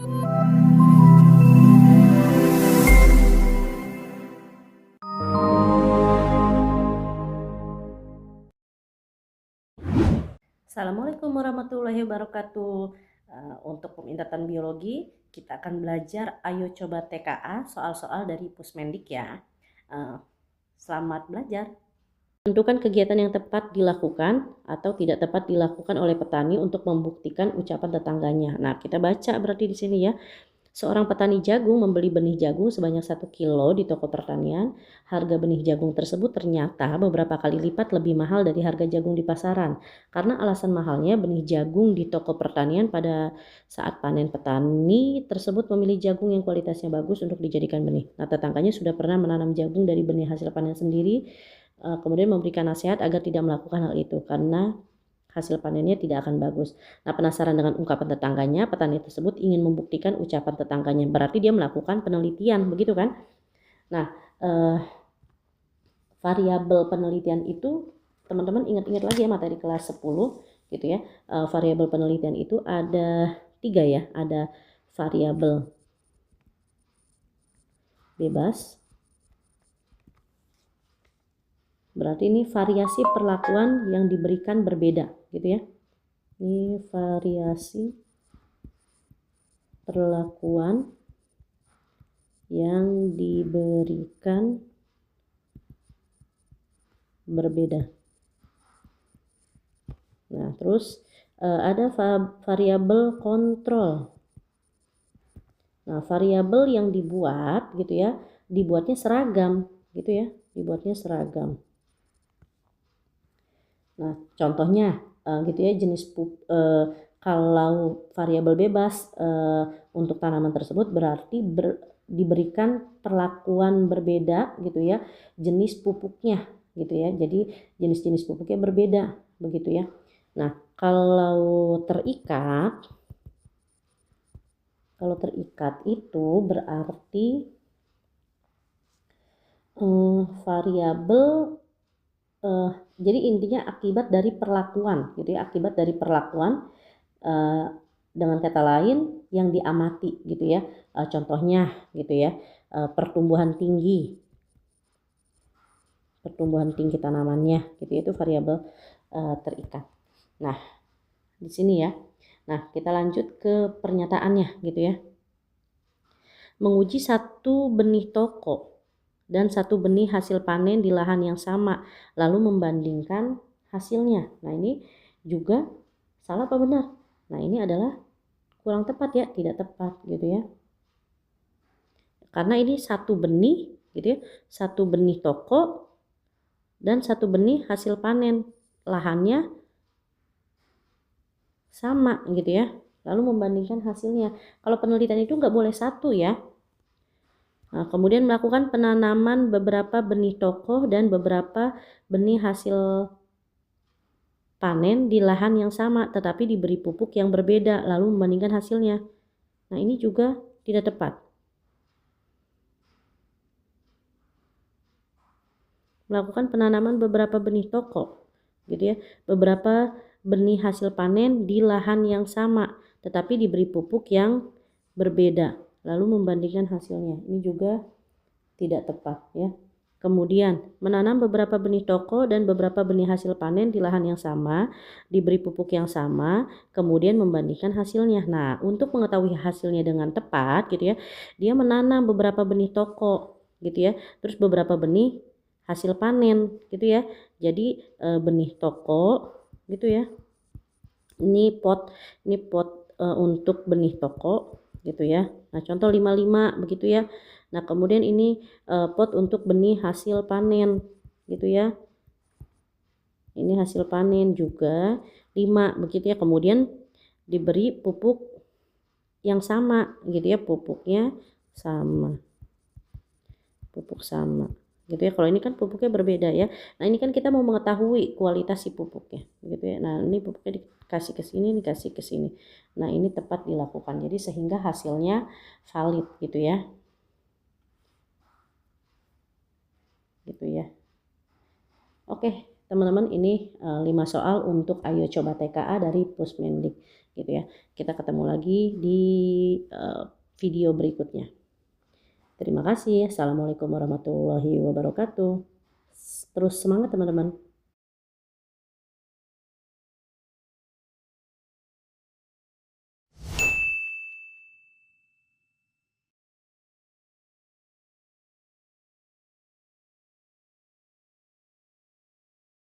Assalamualaikum warahmatullahi wabarakatuh. Untuk pemindatan biologi, kita akan belajar Ayo Coba TKA, soal-soal dari Pusmendik ya. Selamat belajar. Tentukan kegiatan yang tepat dilakukan atau tidak tepat dilakukan oleh petani untuk membuktikan ucapan tetangganya. Nah, kita baca berarti di sini ya. Seorang petani jagung membeli benih jagung sebanyak 1 kilo di toko pertanian. Harga benih jagung tersebut ternyata beberapa kali lipat lebih mahal dari harga jagung di pasaran. Karena alasan mahalnya benih jagung di toko pertanian pada saat panen, petani tersebut memilih jagung yang kualitasnya bagus untuk dijadikan benih. Nah, tetangganya sudah pernah menanam jagung dari benih hasil panen sendiri, kemudian memberikan nasihat agar tidak melakukan hal itu karena hasil panennya tidak akan bagus. Nah, penasaran dengan ungkapan tetangganya, petani tersebut ingin membuktikan ucapan tetangganya. Berarti dia melakukan penelitian, begitu kan? Nah, variabel penelitian itu teman-teman ingat-ingat lagi ya materi kelas 10 gitu ya. Variabel penelitian itu ada 3 ya. Ada variabel bebas. Berarti ini variasi perlakuan yang diberikan berbeda gitu ya. Ini variasi perlakuan yang diberikan berbeda. Nah, terus ada variabel kontrol. Nah, variabel yang dibuat gitu ya, dibuatnya seragam gitu ya, dibuatnya seragam. Nah, contohnya gitu ya, jenis kalau variabel bebas untuk tanaman tersebut berarti diberikan perlakuan berbeda gitu ya, jenis pupuknya gitu ya. Jadi jenis-jenis pupuknya berbeda begitu ya. Nah, kalau terikat itu berarti variabel jadi intinya akibat dari perlakuan gitu ya, akibat dari perlakuan dengan kata lain yang diamati gitu ya. Contohnya gitu ya, pertumbuhan tinggi tanamannya gitu ya, itu variabel terikat. Nah, di sini ya. Nah, kita lanjut ke pernyataannya gitu ya. Menguji satu benih toko dan satu benih hasil panen di lahan yang sama, lalu membandingkan hasilnya. Nah, ini juga salah apa benar? Nah, ini adalah kurang tepat ya, tidak tepat gitu ya. Karena ini satu benih gitu ya, satu benih toko dan satu benih hasil panen, lahannya sama gitu ya, lalu membandingkan hasilnya. Kalau penelitian itu nggak boleh satu ya. Nah, kemudian melakukan penanaman beberapa benih toko dan beberapa benih hasil panen di lahan yang sama tetapi diberi pupuk yang berbeda lalu membandingkan hasilnya. Nah, ini juga tidak tepat. Melakukan penanaman beberapa benih toko gitu ya, beberapa benih hasil panen di lahan yang sama tetapi diberi pupuk yang berbeda lalu membandingkan hasilnya. Ini juga tidak tepat ya. Kemudian menanam beberapa benih toko dan beberapa benih hasil panen di lahan yang sama, diberi pupuk yang sama, kemudian membandingkan hasilnya. Nah, untuk mengetahui hasilnya dengan tepat gitu ya, dia menanam beberapa benih toko gitu ya, terus beberapa benih hasil panen gitu ya. Jadi benih toko gitu ya. Ini pot untuk benih toko gitu ya. Nah, contoh 55 begitu ya. Nah, kemudian ini pot untuk benih hasil panen gitu ya. Ini hasil panen juga 5 begitu ya. Kemudian diberi pupuk yang sama gitu ya, pupuknya sama. Pupuk sama gitu ya. Kalau ini kan pupuknya berbeda ya. Nah, ini kan kita mau mengetahui kualitas si pupuknya gitu ya. Nah, ini pupuknya dikasih ke sini, dikasih ke sini. Nah, ini tepat dilakukan. Jadi sehingga hasilnya valid gitu ya. Gitu ya. Oke, teman-teman, ini 5 soal untuk Ayo Coba TKA dari Pusmendik. gitu ya. Kita ketemu lagi di video berikutnya. Terima kasih. Assalamualaikum warahmatullahi wabarakatuh. Terus semangat teman-teman.